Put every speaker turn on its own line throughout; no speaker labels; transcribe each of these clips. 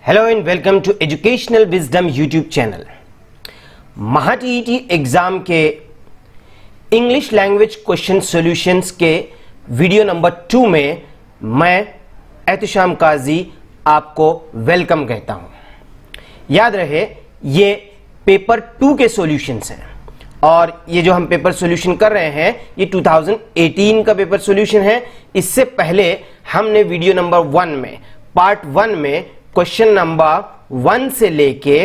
Hello and welcome to educational wisdom YouTube channel. MAHATET exam के English language question solutions के video number 2 में मैं एहतिशाम काजी आपको वेलकम कहता हूं। याद रहे ये पेपर 2 के सॉल्यूशंस हैं और ये जो हम पेपर सॉल्यूशन कर रहे हैं ये 2018 का पेपर सॉल्यूशन है। इससे पहले हमने वीडियो नंबर 1 में पार्ट 1 में क्वेश्चन नंबर 1 से लेके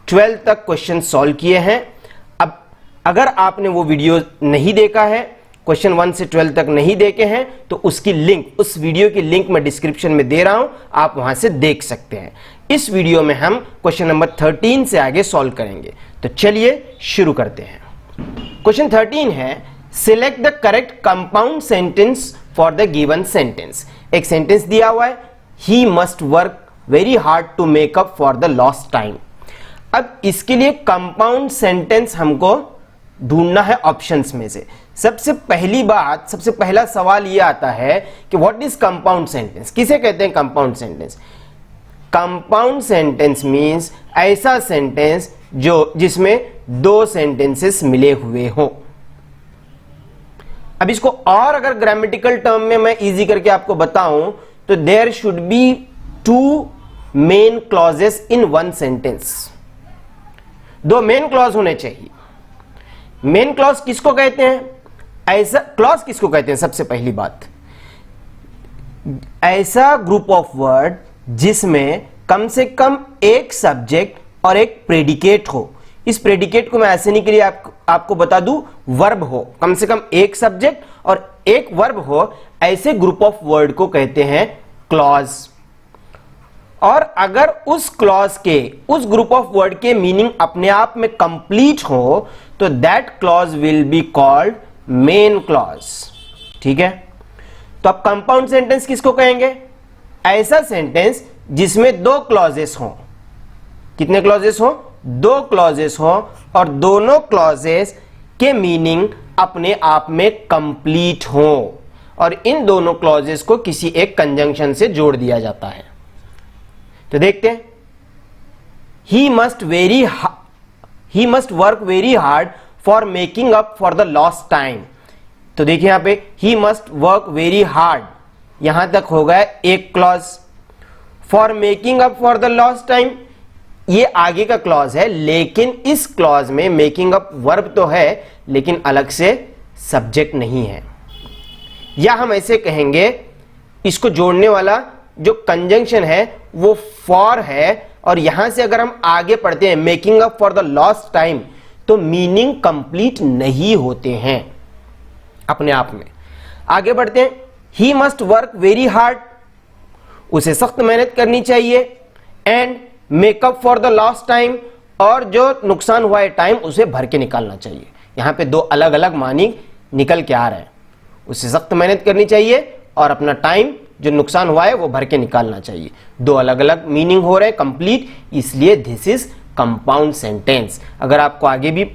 12 तक क्वेश्चन सॉल्व किए हैं। अब अगर आपने वो वीडियो नहीं देखा है, क्वेश्चन 1 से 12 तक नहीं देखे हैं, तो उसकी लिंक, उस वीडियो की लिंक मैं डिस्क्रिप्शन में दे रहा हूं, आप वहां से देख सकते हैं। इस वीडियो में हम क्वेश्चन नंबर 13 से आगे सॉल्व करेंगे। तो चलिए शुरू करते हैं। क्वेश्चन 13 है, select the correct compound sentence for the given sentence. एक सेंटेंस दिया हुआ है, he must work very hard to make up for the lost time. अब इसके लिए कंपाउंड सेंटेंस हमको ढूंढना है ऑप्शंस में से। सबसे पहला सवाल यह आता है कि व्हाट इज कंपाउंड सेंटेंस, किसे कहते हैं compound sentence. Compound sentence means ऐसा सेंटेंस जिसमें दो सेंटेंसेस मिले हुए हो। अब इसको और अगर ग्रामेटिकल टर्म में मैं इजी करके आपको बताऊं तो there should be 2 main clauses in 1 sentence. 2 main clause होने चाहिए। मेन क्लॉज किसको कहते हैं? ऐसा क्लॉज किसको कहते हैं? सबसे पहली बात, ऐसा ग्रुप ऑफ वर्ड जिसमें कम से कम एक सब्जेक्ट और एक प्रेडिकेट हो। इस प्रेडिकेट को मैं ऐसे नहीं के लिए आपको बता दूं, वर्ब हो, कम से कम एक सब्जेक्ट और एक वर्ब हो, ऐसे ग्रुप ऑफ वर्ड को कहते हैं क्लॉज। और अगर उस क्लॉज के, उस ग्रुप ऑफ वर्ड के मीनिंग अपने आप में कंप्लीट हो तो that clause will be called main clause. ठीक है, तो अब कंपाउंड सेंटेंस किसको कहेंगे? ऐसा सेंटेंस जिसमें 2 क्लॉजेस हो। कितने क्लॉजेस हो? 2 क्लॉजेस हो और दोनों क्लॉजेस के मीनिंग अपने आप में कंप्लीट हो और इन दोनों क्लॉजेस को किसी एक कंजंक्शन से जोड़ दिया जाता है। तो देखते हैं, ही must work very hard for making up for the lost time. तो देखिए यहां पे ही मस्ट वर्क वेरी हार्ड, यहां तक हो गया एक clause. For making up for the lost time ये आगे का क्लॉज है, लेकिन इस क्लॉज में मेकिंग अप वर्ब तो है लेकिन अलग से सब्जेक्ट नहीं है। या हम ऐसे कहेंगे, इसको जोड़ने वाला जो कंजंक्शन है वो फॉर है और यहां से अगर हम आगे पढ़ते हैं making up for the lost time तो मीनिंग कंप्लीट नहीं होते हैं अपने आप में। आगे बढ़ते हैं, ही मस्ट वर्क वेरी हार्ड, उसे सख्त मेहनत करनी चाहिए। And makeup for the lost time, और जो नुकसान हुआ है टाइम उसे भर के निकालना चाहिए। यहां पे 2 अलग अलग मानी निकल के आ रहे हैं, उसे सख्त मेहनत करनी चाहिए और अपना टाइम जो नुकसान हुआ है वो भर के निकालना चाहिए। 2 अलग अलग मीनिंग हो रहे हैं कंप्लीट, इसलिए दिस इज कंपाउंड सेंटेंस। अगर आपको आगे भी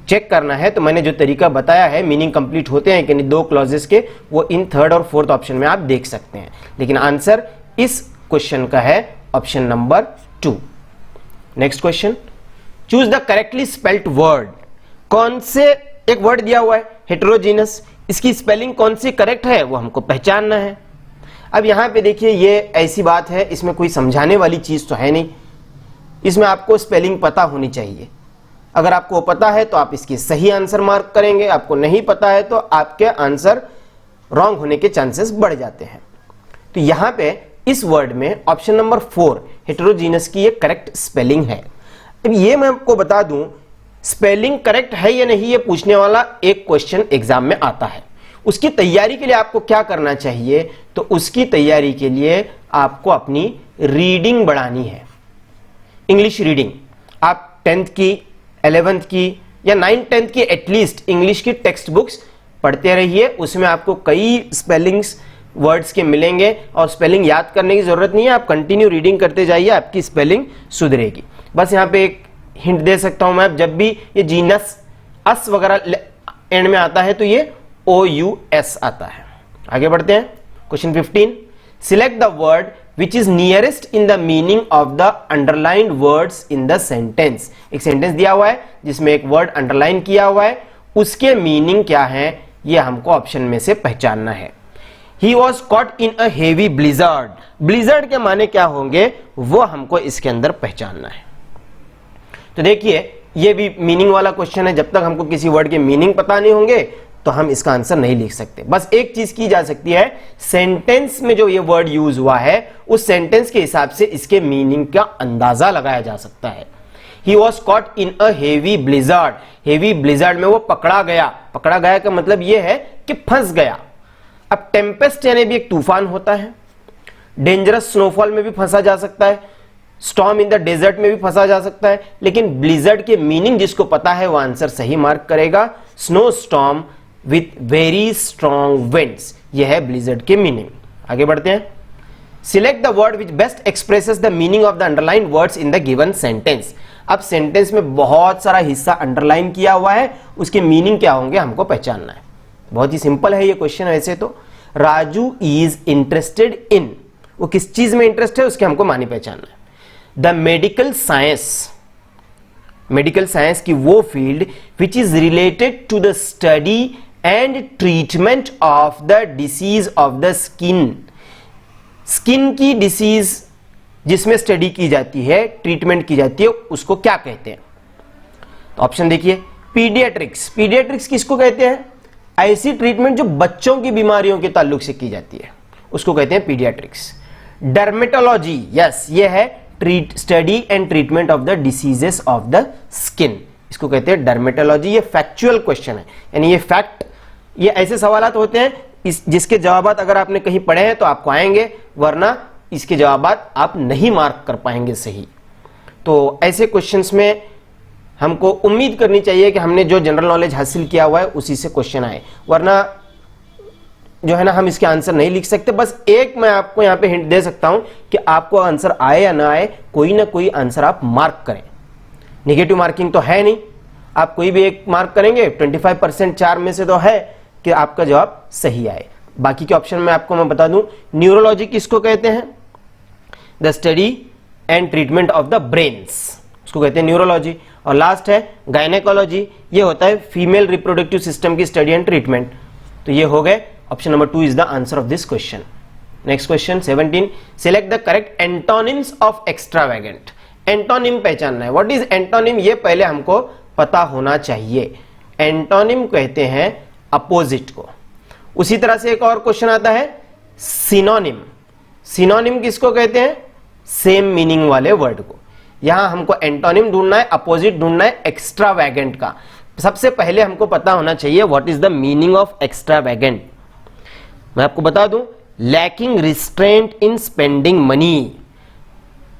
चेक करना है तो मैंने जो तरीका बताया है मीनिंग कंप्लीट होते हैं कि नहीं 2 क्लॉजेस के, वो इन 3rd और 4th ऑप्शन में आप देख सकते हैं। लेकिन आंसर इस क्वेश्चन का है option number 2। Next question, choose the correctly spelled word. कौन से एक वर्ड दिया हुआ है हेटेरोजीनस, इसकी स्पेलिंग कौन सी करेक्ट है वो हमको पहचानना है। अब यहां पे देखिए ये ऐसी बात है, इसमें कोई समझाने वाली चीज तो है नहीं, इसमें आपको स्पेलिंग पता होनी चाहिए। अगर आपको पता है तो आप इसकी सही आंसर मार्क करेंगे, आपको नहीं पता है तो आपके आंसर रॉन्ग होने के चांसेस बढ़ जाते हैं। तो यहां पे इस वर्ड में ऑप्शन नंबर 4 हेटेरोजीनस की ये करेक्ट स्पेलिंग है। अब ये मैं आपको बता दूं, स्पेलिंग करेक्ट है या नहीं ये पूछने वाला एक क्वेश्चन एग्जाम में आता है। उसकी तैयारी के लिए आपको क्या करना चाहिए? तो उसकी तैयारी के लिए आपको अपनी रीडिंग बढ़ानी है। इंग्लिश रीडिंग आप 10th की, 11th की या 9th 10th की एटलीस्ट इंग्लिश की टेक्स्ट बुक्स पढ़ते रहिए। उसमें आपको कई स्पेलिंग्स वर्ड्स के मिलेंगे और स्पेलिंग याद करने की जरूरत नहीं है, आप कंटिन्यू रीडिंग करते जाइए, आपकी स्पेलिंग सुधरेगी। बस यहाँ पे एक हिंट दे सकता हूं मैं, जब भी ये जीनस अस वगैरह एंड में आता है तो ये OUS आता है। आगे बढ़ते हैं, question 15, select the word which is nearest in the meaning of the underlined words in the sentence. एक सेंटेंस दिया हुआ है जिसमें एक वर्ड अंडरलाइन किया हुआ है, उसके मीनिंग क्या है ये हमको ऑप्शन में से पहचानना है। He was caught in a heavy blizzard. Blizzard के माने क्या होंगे वो हमको इसके अंदर पहचानना है। तो देखिए ये भी मीनिंग वाला क्वेश्चन है, जब तक हमको किसी वर्ड के मीनिंग पता नहीं होंगे तो हम इसका आंसर नहीं लिख सकते। बस एक चीज की जा सकती है, सेंटेंस में जो ये वर्ड यूज हुआ है उस सेंटेंस के हिसाब से इसके मीनिंग का अंदाजा लगाया जा सकता है। He was caught in a heavy blizzard. Heavy blizzard में वो पकड़ा गया। पकड़ा गया का मतलब ये है कि फंस गया। अब टेम्पेस्ट यानी भी एक तूफान होता है, डेंजरस स्नोफॉल में भी फंसा जा सकता है, स्टॉर्म इन द डेजर्ट में भी फंसा जा सकता है, लेकिन ब्लिजर्ड के मीनिंग जिसको पता है वो आंसर सही मार्क करेगा। Snow storm with very strong winds, यह है ब्लिजर्ड के मीनिंग। आगे बढ़ते हैं। Select the word which best expresses the meaning of the underline words in the given sentence. अब सेंटेंस में बहुत सारा हिस्सा अंडरलाइन किया हुआ है, उसके मीनिंग क्या होंगे हमको पहचानना है। बहुत ही सिंपल है ये क्वेश्चन। वैसे तो राजू इज इंटरेस्टेड इन, वो किस चीज में इंटरेस्ट है उसके हमको मानी पहचानना है। The medical science, medical science की वो field which is related to the study and treatment of the disease of the skin. Skin की डिसीज जिसमें स्टडी की जाती है, ट्रीटमेंट की जाती है, उसको क्या कहते हैं? तो ऑप्शन देखिए, पीडियाट्रिक्स। पीडियाट्रिक्स किसको कहते हैं? ऐसी ट्रीटमेंट जो बच्चों की बीमारियों के ताल्लुक से की जाती है उसको कहते हैं पीडियाट्रिक्स। डर्मेटोलॉजी, यस, ये है study and treatment of the diseases of the skin, इसको कहते हैं डर्मेटोलॉजी। ये फैक्चुअल क्वेश्चन है, यानी ये फैक्ट, ये ऐसे सवालात होते हैं जिसके जवाबात अगर आपने कहीं पढ़े हैं तो आपको आएंगे, वरना इसके जवाबात आप नहीं मार्क कर पाएंगे सही। तो ऐसे क्वेश्चंस में हमको उम्मीद करनी चाहिए कि हमने जो जनरल नॉलेज हासिल किया हुआ है उसी से क्वेश्चन आए, वरना जो है ना हम इसके आंसर नहीं लिख सकते। बस एक मैं आपको यहां पे हिंट दे सकता हूं कि आपको आंसर आए या ना आए, कोई ना कोई आंसर आप मार्क करें। नेगेटिव मार्किंग तो है नहीं, आप कोई भी एक मार्क करेंगे, 25% 4 में से तो है कि आपका जवाब सही आए। बाकी के ऑप्शन में आपको मैं बता दूं, न्यूरोलॉजी किसको कहते हैं? The study and treatment of the brains, उसको कहते हैं न्यूरोलॉजी। और लास्ट है गायनेकोलॉजी, ये होता है फीमेल रिप्रोडक्टिव सिस्टम की स्टडी एंड ट्रीटमेंट। तो ये हो गए, option number 2 is the answer of this question. Next question 17, select the correct antonyms of extravagant. Antonym पहचानना है। व्हाट इज एंटोनिम, ये पहले हमको पता होना चाहिए। एंटोनिम कहते हैं अपोजिट को। उसी तरह से एक और क्वेश्चन आता है सिनोनिम। सिनोनिम किसको कहते हैं? सेम मीनिंग वाले वर्ड को। यहां हमको एंटोनिम ढूंढना है, अपोजिट ढूंढना है एक्स्ट्रावेगेंट का। सबसे पहले हमको पता होना चाहिए what is the meaning of extravagant. मैं आपको बता दूं, लैकिंग रिस्ट्रेंट इन स्पेंडिंग मनी,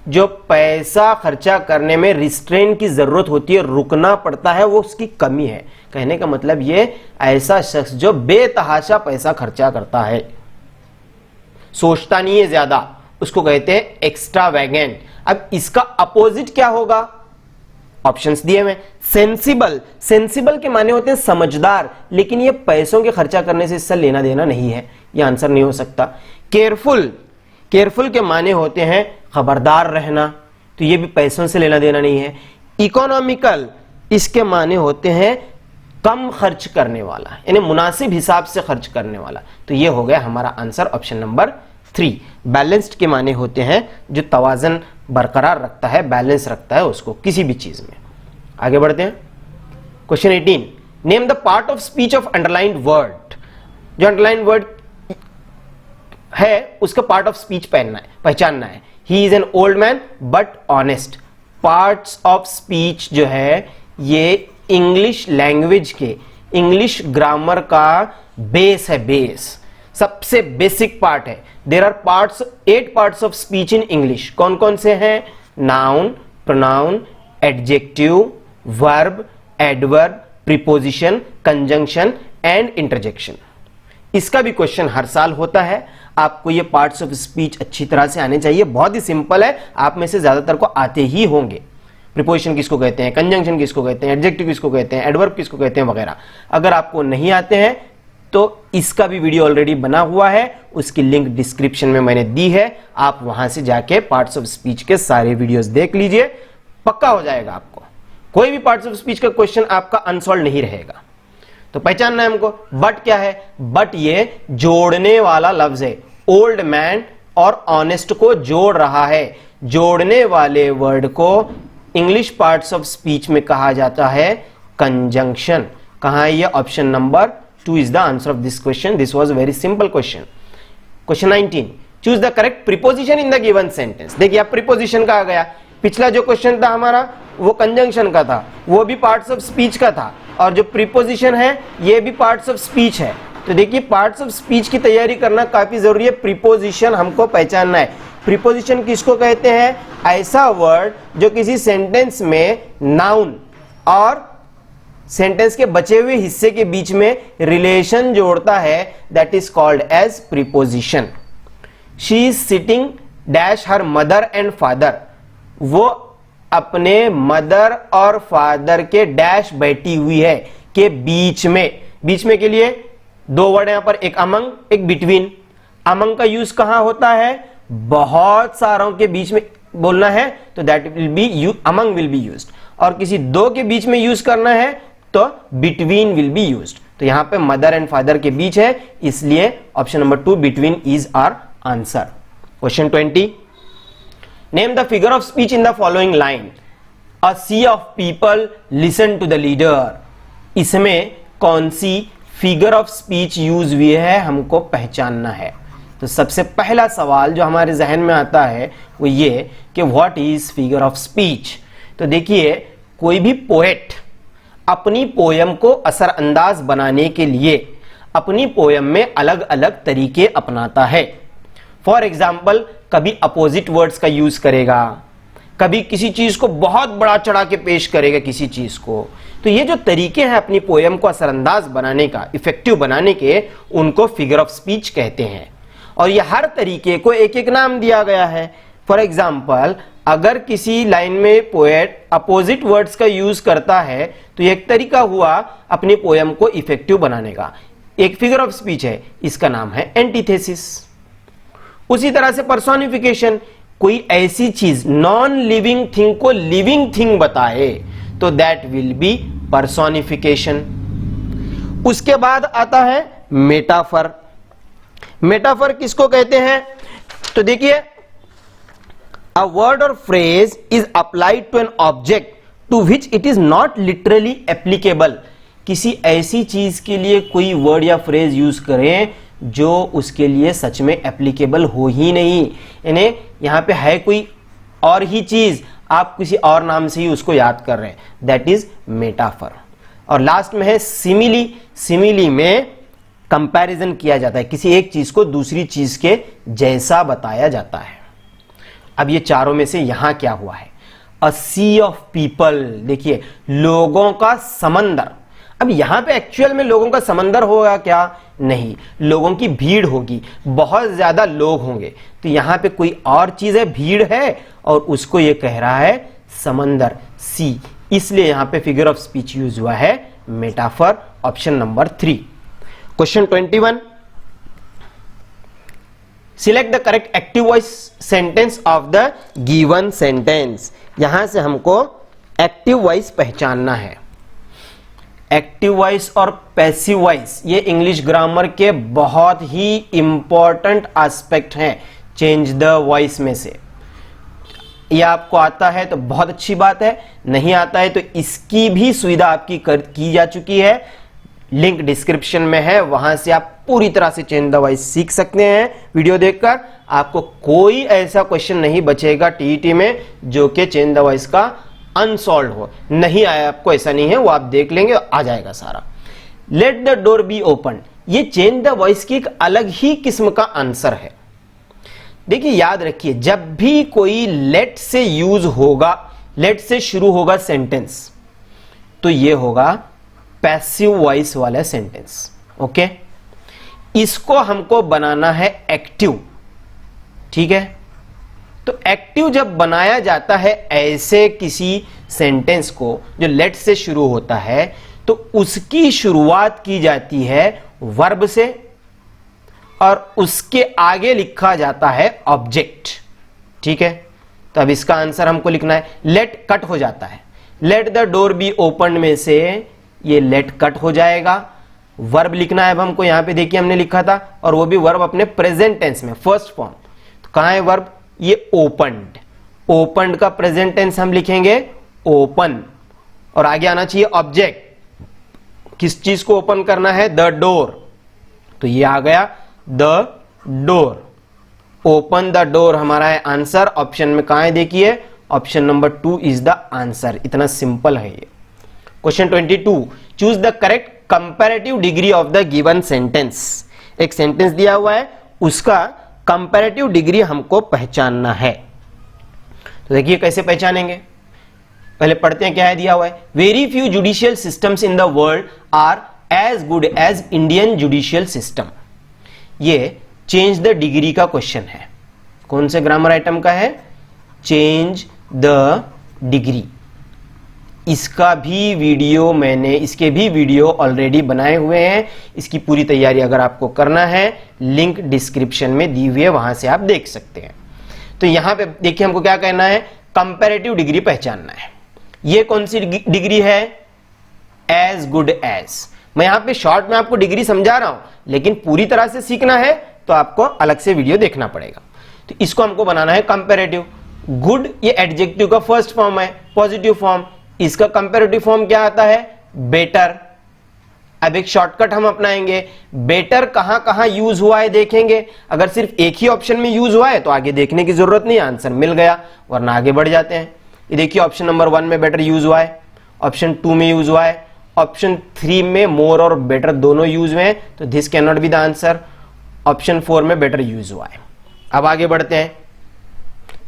जो पैसा खर्चा करने में रिस्ट्रेंट की जरूरत होती है, रुकना पड़ता है, वो उसकी कमी है। कहने का मतलब ये ऐसा शख्स जो बेतहाशा पैसा खर्चा करता है, सोचता नहीं है ज्यादा, उसको कहते हैं एक्स्ट्रावेगेंट। अब इसका अपोजिट क्या होगा? ऑप्शंस दिए हुए। सेंसिबल, सेंसिबल के माने होते हैं समझदार, लेकिन ये पैसों के खर्चा करने से इससे लेना देना नहीं है, ये आंसर नहीं हो सकता। केयरफुल, केयरफुल के माने होते हैं खबरदार रहना, तो ये भी पैसों से लेना देना नहीं है। इकोनॉमिकल, इसके माने होते हैं कम खर्च करने वाला, यानी मुनासिब हिसाब से खर्च करने वाला। तो ये हो गया हमारा आंसर ऑप्शन नंबर 3। बैलेंस्ड के माने होते हैं जो तवाजन बरकरार रखता है, बैलेंस रखता है उसको किसी भी चीज में। आगे बढ़ते हैं। Question 18, name the part of speech of underlined word. जो अंडरलाइंड वर्ड है उसका पार्ट ऑफ स्पीच पहचानना है। He is an old man but honest. Parts of speech जो है ये इंग्लिश लैंग्वेज के, इंग्लिश ग्रामर का बेस है, बेस सबसे बेसिक पार्ट है। There are parts, 8 parts of speech in English. कौन कौन से हैं? Noun, pronoun, adjective, verb, adverb, preposition, conjunction and interjection. इसका भी क्वेश्चन हर साल होता है। आपको ये पार्ट्स ऑफ स्पीच अच्छी तरह से आने चाहिए। बहुत ही सिंपल है, आप में से ज्यादातर को आते ही होंगे। प्रीपोजिशन किसको कहते हैं, कंजंक्शन किसको कहते हैं, एडजेक्टिव किसको कहते हैं, एडवर्ब किसको कहते हैं वगैरह। अगर आपको नहीं आते हैं तो इसका भी वीडियो ऑलरेडी बना हुआ है, उसकी लिंक डिस्क्रिप्शन में मैंने दी है, आप वहां से जाके पार्ट्स ऑफ स्पीच के सारे वीडियोस देख लीजिए, पक्का हो जाएगा आपको, कोई भी पार्ट्स ऑफ स्पीच का क्वेश्चन आपका अनसॉल्व नहीं रहेगा। तो पहचानना है हमको, बट क्या है, बट ये जोड़ने वाला लफ्ज है, ओल्ड मैन और ऑनेस्ट को जोड़ रहा है। जोड़ने वाले वर्ड को इंग्लिश पार्ट्स ऑफ स्पीच में कहा जाता है कंजंक्शन। कहां है ये, option number 2 is the answer of this question. This was very simple question. Question 19, choose the correct preposition in the given sentence. देखिए अब प्रीपोजिशन का आ गया, पिछला जो क्वेश्चन था हमारा वो कंजंक्शन का था, वो भी पार्ट्स ऑफ स्पीच का था, और जो प्रीपोजिशन है ये भी पार्ट्स ऑफ स्पीच है। तो देखिए पार्ट्स ऑफ स्पीच की तैयारी करना काफी जरूरी है, प्रीपोजिशन हमको पहचानना है। प्रीपोजिशन किसको कहते हैं, ऐसा वर्ड जो किसी सेंटेंस में नाउन और सेंटेंस के बचे हुए हिस्से के बीच में रिलेशन जोड़ता है, that is called as preposition. She is sitting dash her mother and father, वो अपने मदर और फादर के डैश बैठी हुई है के बीच में के लिए दो वर्ड यहां पर, एक अमंग एक बिटवीन। अमंग का यूज कहां होता है, बहुत सारों के बीच में बोलना है तो that will be among will be used, और किसी दो के बीच में यूज करना है तो बिटवीन विल बी यूज्ड। तो यहां पे मदर एंड फादर के बीच है, इसलिए option number 2 between is our answer. Question 20, name the figure of speech in the following line. A sea of people listen to the leader. इसमें कौन सी फिगर ऑफ स्पीच यूज हुई है हमको पहचानना है। तो सबसे पहला सवाल जो हमारे जहन में आता है वो ये कि what is figure of speech. तो देखिए कोई भी पोएट अपनी पोयम को असरअंदाज बनाने के लिए अपनी पोयम में अलग अलग तरीके अपनाता है। फॉर एग्जाम्पल कभी अपोजिट वर्ड्स का यूज करेगा, कभी किसी चीज को बहुत बड़ा चढ़ा के पेश करेगा किसी चीज को। तो ये जो तरीके हैं अपनी पोयम को असरअंदाज बनाने का, इफेक्टिव बनाने के, उनको फिगर ऑफ स्पीच कहते हैं। और ये हर तरीके को एक एक नाम दिया गया है। फॉर एग्जाम्पल अगर किसी लाइन में पोएट अपोजिट वर्ड्स का यूज करता है तो एक तरीका हुआ अपनी पोयम को इफेक्टिव बनाने का, एक फिगर ऑफ स्पीच है, इसका नाम है एंटीथेसिस। उसी तरह से पर्सोनिफिकेशन, कोई ऐसी चीज नॉन लिविंग थिंग को लिविंग थिंग बताए तो दैट विल बी पर्सोनिफिकेशन। उसके बाद आता है मेटाफर। मेटाफर किसको कहते हैं, तो देखिए a word or phrase is applied to an object to which it is not literally applicable। किसी ऐसी चीज के लिए कोई वर्ड या फ्रेज यूज करें जो उसके लिए सच में एप्लीकेबल हो ही नहीं, यानी यहां पे है कोई और ही चीज, आप किसी और नाम से ही उसको याद कर रहे हैं, दैट इज मेटाफर। और लास्ट में है सिमिली। सिमिली में कंपैरिजन किया जाता है, किसी एक चीज को दूसरी चीज के जैसा बताया जाता है। अब ये चारों में से यहां क्या हुआ है, अ सी ऑफ पीपल, देखिए लोगों का समंदर। अब यहां पे एक्चुअल में लोगों का समंदर होगा क्या, नहीं, लोगों की भीड़ होगी, बहुत ज्यादा लोग होंगे। तो यहां पे कोई और चीज है, भीड़ है, और उसको ये कह रहा है समंदर, सी, इसलिए यहां पे फिगर ऑफ स्पीच यूज हुआ है metaphor, option number 3। Question 21, select the correct active voice sentence of the given sentence. यहां से हमको एक्टिव वॉइस पहचानना है। एक्टिव वॉइस और पैसिव वॉइस ये इंग्लिश ग्रामर के बहुत ही इंपॉर्टेंट एस्पेक्ट हैं चेंज द वॉइस में से। ये आपको आता है तो बहुत अच्छी बात है, नहीं आता है तो इसकी भी सुविधा आपकी की जा चुकी है, लिंक डिस्क्रिप्शन में है, वहां से आप पूरी तरह से चेंज द वॉइस सीख सकते हैं वीडियो देखकर। आपको कोई ऐसा क्वेश्चन नहीं बचेगा टीईटी में जो कि चेंज द वॉइस का अनसॉल्व हो, नहीं आया आपको, ऐसा नहीं है, वो आप देख लेंगे, आ जाएगा सारा। Let the door be open, ये चेंज द वॉइस की एक अलग ही किस्म का आंसर है। देखिए याद रखिए, जब भी कोई लेट से यूज होगा, लेट से शुरू होगा सेंटेंस, तो ये होगा पैसिव वॉइस वाला सेंटेंस। ओके, इसको हमको बनाना है एक्टिव, ठीक है। तो एक्टिव जब बनाया जाता है ऐसे किसी सेंटेंस को जो लेट से शुरू होता है, तो उसकी शुरुआत की जाती है वर्ब से और उसके आगे लिखा जाता है ऑब्जेक्ट। ठीक है, तो अब इसका आंसर हमको लिखना है। लेट कट हो जाता है, let the door be open में से ये लेट कट हो जाएगा। वर्ब लिखना है अब हमको, यहां पे देखिए हमने लिखा था, और वो भी वर्ब अपने प्रेजेंट टेंस में, फर्स्ट फॉर्म। तो कहां है वर्ब? ये ओपन्ड। ओपन्ड का प्रेजेंट टेंस हम लिखेंगे ओपन, और आगे आना चाहिए ऑब्जेक्ट। किस चीज को ओपन करना है? The door. तो ये आ गया the door. Open the door हमारा है आंसर। ऑप्शन में कहां है? देखिए option number 2 is the answer. इतना सिंपल है ये। Question 22, choose the correct comparative degree of the given sentence. एक सेंटेंस दिया हुआ है, उसका कंपैरेटिव डिग्री हमको पहचानना है। तो देखिए कैसे पहचानेंगे, पहले पढ़ते हैं क्या है दिया हुआ है। Very few judicial systems in the world are as good as Indian judicial system. ये चेंज द डिग्री का क्वेश्चन है। कौन से ग्रामर आइटम का है? Change the degree. इसका भी वीडियो मैंने, इसके भी वीडियो ऑलरेडी बनाए हुए हैं। इसकी पूरी तैयारी अगर आपको करना है, लिंक डिस्क्रिप्शन में दी हुई है, वहां से आप देख सकते हैं। तो यहां पे देखिए हमको क्या कहना है, कंपैरेटिव डिग्री पहचानना है। ये कौन सी डिग्री है? As good as. मैं यहां पे शॉर्ट में आपको डिग्री समझा रहा हूं, लेकिन पूरी तरह से सीखना है तो आपको अलग से वीडियो देखना पड़ेगा। तो इसको हमको बनाना है कंपैरेटिव। गुड ये एडजेक्टिव का फर्स्ट फॉर्म है, पॉजिटिव फॉर्म। इसका कंपैरेटिव फॉर्म क्या आता है? बेटर। अब एक शॉर्टकट हम अपनाएंगे। बेटर कहां कहां यूज हुआ है देखेंगे। अगर सिर्फ एक ही ऑप्शन में यूज हुआ है तो आगे देखने की जरूरत नहीं, आंसर मिल गया, वरना आगे बढ़ जाते हैं। ये देखिए ऑप्शन नंबर 1 में बेटर यूज हुआ है, ऑप्शन 2 में यूज हुआ है, ऑप्शन 3 में मोर और बेटर दोनों यूज हुए हैं, तो this can not be the answer. Option 4 में बेटर यूज हुआ है। अब आगे बढ़ते हैं।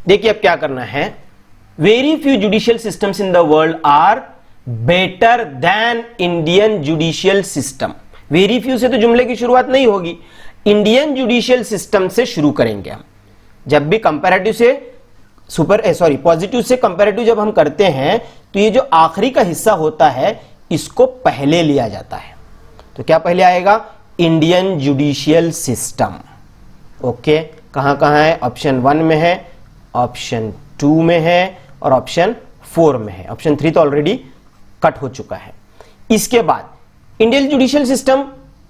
देखिए अब क्या करना है, very few judicial systems in the world are better than Indian judicial system. Very few से तो जुमले की शुरुआत नहीं होगी, इंडियन जुडिशियल सिस्टम से शुरू करेंगे हम। जब भी कंपैरेटिव से पॉजिटिव से कंपैरेटिव जब हम करते हैं तो ये जो आखिरी का हिस्सा होता है इसको पहले लिया जाता है। तो क्या पहले आएगा? Indian judicial system. ओके, कहां कहां है? ऑप्शन 1 में है, ऑप्शन 2 में है और ऑप्शन 4 में है। ऑप्शन 3 तो ऑलरेडी कट हो चुका है। इसके बाद इंडियन जुडिशियल सिस्टम,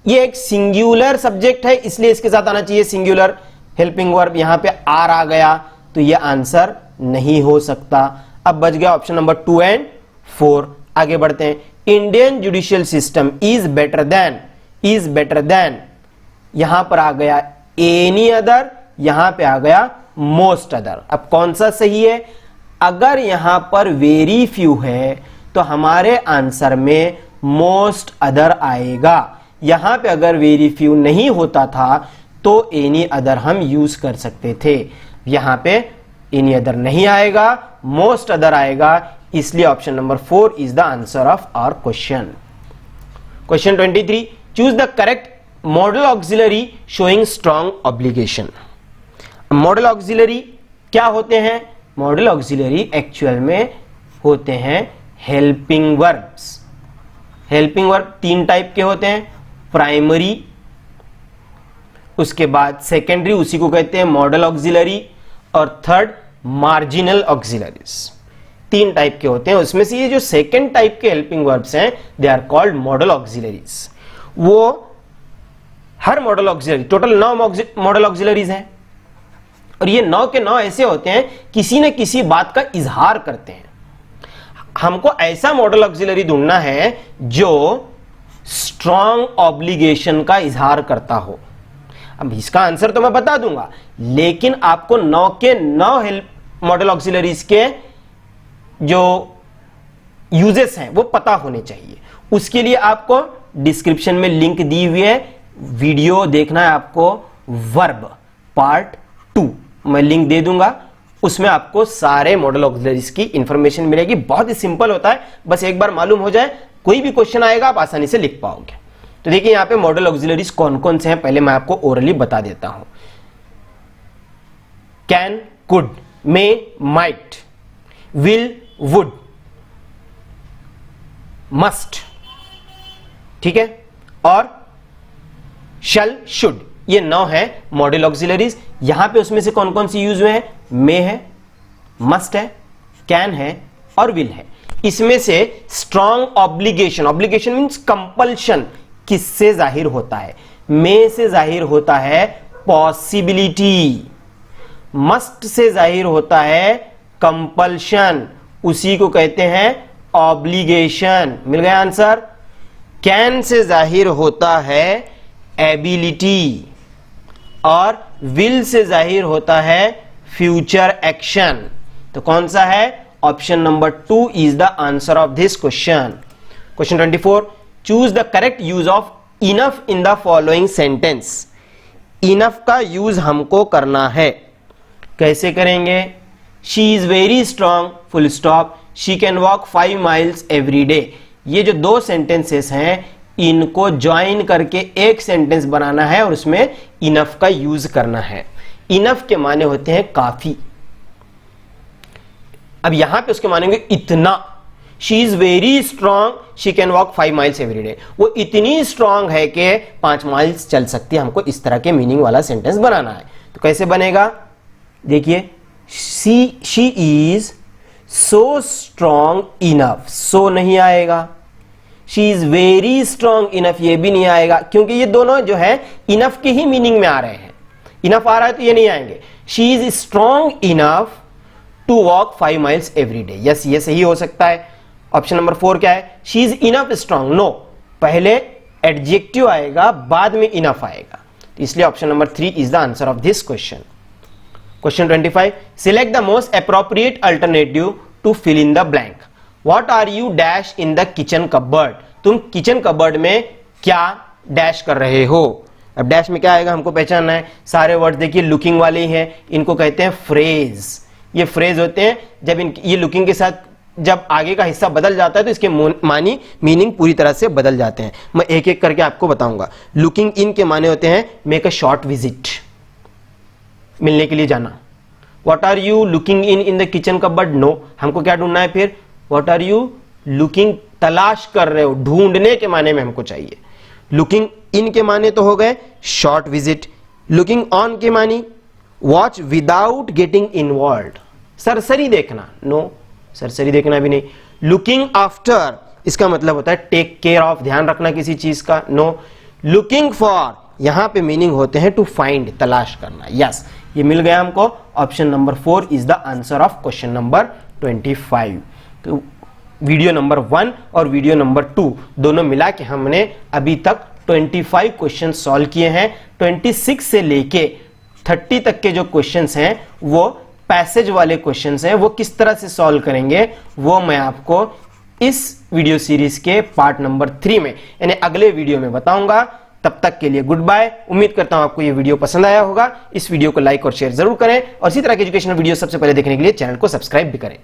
ये एक सिंगुलर सब्जेक्ट है, इसलिए इसके साथ आना चाहिए सिंगुलर हेल्पिंग वर्ब। यहां पे आर आ गया तो ये आंसर नहीं हो सकता। अब बच गया ऑप्शन नंबर 2 एंड 4। आगे बढ़ते हैं। Indian judicial system is better than, यहां पर आ गया एनी अदर, यहां पे आ गया मोस्ट अदर। अब कौन सा सही है? अगर यहां पर वेरी फ्यू है तो हमारे आंसर में मोस्ट अदर आएगा। यहां पे अगर वेरी फ्यू नहीं होता था तो एनी अदर हम यूज कर सकते थे। यहां पे एनी अदर नहीं आएगा, मोस्ट अदर आएगा, इसलिए option number 4 is the answer of our question. Question 23, choose the correct modal auxiliary showing strong obligation. Modal auxiliary क्या होते हैं? मॉडल ऑक्सिलरी एक्चुअल में होते हैं helping verbs. Helping verb 3 type के होते हैं, प्राइमरी, उसके बाद सेकेंडरी, उसी को कहते हैं मॉडल ऑक्सिलरी, और थर्ड मार्जिनल ऑक्सिलरीज। 3 टाइप के होते हैं। उसमें से ये जो सेकेंड टाइप के हेल्पिंग वर्ब्स हैं they are called modal auxiliaries. वो हर modal auxiliary, total 9 modal auxiliaries हैं, और ये 9 के 9 ऐसे होते हैं किसी न किसी बात का इजहार करते हैं। हमको ऐसा मॉडल ऑक्सिलरी ढूंढना है जो स्ट्रॉन्ग ऑब्लिगेशन का इजहार करता हो। अब इसका आंसर तो मैं बता दूंगा, लेकिन आपको 9 के 9 मॉडल ऑक्सिलरीज के जो यूजेस हैं वो पता होने चाहिए। उसके लिए आपको डिस्क्रिप्शन में लिंक दी हुई है, वीडियो देखना है आपको, वर्ब पार्ट 2 मैं लिंक दे दूंगा, उसमें आपको सारे मॉडल ऑक्सिलरीज की इंफॉर्मेशन मिलेगी। बहुत ही सिंपल होता है, बस एक बार मालूम हो जाए, कोई भी क्वेश्चन आएगा आप आसानी से लिख पाओगे। तो देखिए यहां पे मॉडल ऑक्सिलरीज कौन कौन से हैं, पहले मैं आपको ओरली बता देता हूं। Can, could, may, might, will, would, must, ठीक है, और शल, शुड, ये 9 है मॉडल ऑक्सिलरीज। यहां पे उसमें से कौन कौन सी यूज हुए हैं? मे है, मस्ट है, कैन है और विल है। इसमें से strong obligation, obligation means compulsion, किससे जाहिर होता है? मे से जाहिर होता है पॉसिबिलिटी, मस्ट से जाहिर होता है कंपल्शन, उसी को कहते हैं ऑब्लिगेशन। मिल गया आंसर। कैन से जाहिर होता है एबिलिटी और विल से जाहिर होता है फ्यूचर एक्शन। तो कौन सा है? Option number 2 is the answer of this question. Question 24, choose the correct use of enough in the following sentence. Enough का यूज हमको करना है, कैसे करेंगे? She is very strong, full stop, she can walk 5 miles every day. ये जो 2 sentences हैं, इनको ज्वाइन करके एक सेंटेंस बनाना है और उसमें इनफ का यूज करना है। इनफ के माने होते हैं काफी। अब यहां पे उसके मानेंगे इतना। She is very strong, she can walk 5 miles every day. वो इतनी स्ट्रांग है कि 5 माइल्स चल सकती है। हमको इस तरह के मीनिंग वाला सेंटेंस बनाना है। तो कैसे बनेगा? देखिए, she is so strong enough, so नहीं आएगा। She is very strong enough, ये भी नहीं आएगा, क्योंकि ये दोनों जो है इनफ के ही मीनिंग में आ रहे हैं। इनफ आ रहा है तो ये नहीं आएंगे। She is strong enough to walk 5 miles every day. Yes, ये सही हो सकता है। ऑप्शन नंबर 4 क्या है? She is enough strong. No, पहले एडजेक्टिव आएगा, बाद में इनफ आएगा। तो इसलिए option number 3 is the answer of this question. Question 25, select the most appropriate alternative to fill in the blank. What are you dash in the kitchen cupboard. तुम kitchen cupboard में क्या dash कर रहे हो? अब डैश में क्या आएगा हमको पहचानना है। सारे वर्ड देखिए लुकिंग वाले ही हैं, इनको कहते हैं फ्रेज। ये फ्रेज होते हैं जब ये लुकिंग के साथ जब आगे का हिस्सा बदल जाता है तो इसके मानी मीनिंग पूरी तरह से बदल जाते हैं। मैं एक एक करके आपको बताऊंगा। लुकिंग इन के माने होते हैं मेक अ शॉर्ट विजिट, मिलने के लिए जाना। What are you looking in the kitchen cupboard. No, हमको क्या ढूंढना है फिर? व्हाट आर यू लुकिंग, तलाश कर रहे हो, ढूंढने के माने में हमको चाहिए। लुकिंग इन के माने तो हो गए शॉर्ट विजिट। लुकिंग ऑन के मानी वॉच विदाउट गेटिंग इन्वॉल्व, सरसरी देखना। नो, सरसरी देखना भी नहीं। लुकिंग आफ्टर, इसका मतलब होता है टेक केयर ऑफ, ध्यान रखना किसी चीज का। नो। लुकिंग फॉर, यहां पे मीनिंग होते हैं टू फाइंड, तलाश करना। यस, ये मिल गया हमको। Option number 4 is the answer of question number 25। तो वीडियो नंबर 1 और वीडियो नंबर 2 दोनों मिला के हमने अभी तक 25 क्वेश्चन सॉल्व किए हैं। 26 से लेके 30 तक के जो क्वेश्चंस हैं वो पैसेज वाले क्वेश्चंस हैं। वो किस तरह से सॉल्व करेंगे वो मैं आपको इस वीडियो सीरीज के पार्ट नंबर 3 में यानी अगले वीडियो में बताऊंगा। तब तक के लिए गुड बाय। उम्मीद करता हूं आपको ये वीडियो पसंद आया होगा। इस वीडियो को लाइक और शेयर जरूर करें और इसी तरह के एजुकेशनल वीडियो सबसे पहले देखने के लिए चैनल को सब्सक्राइब भी करें।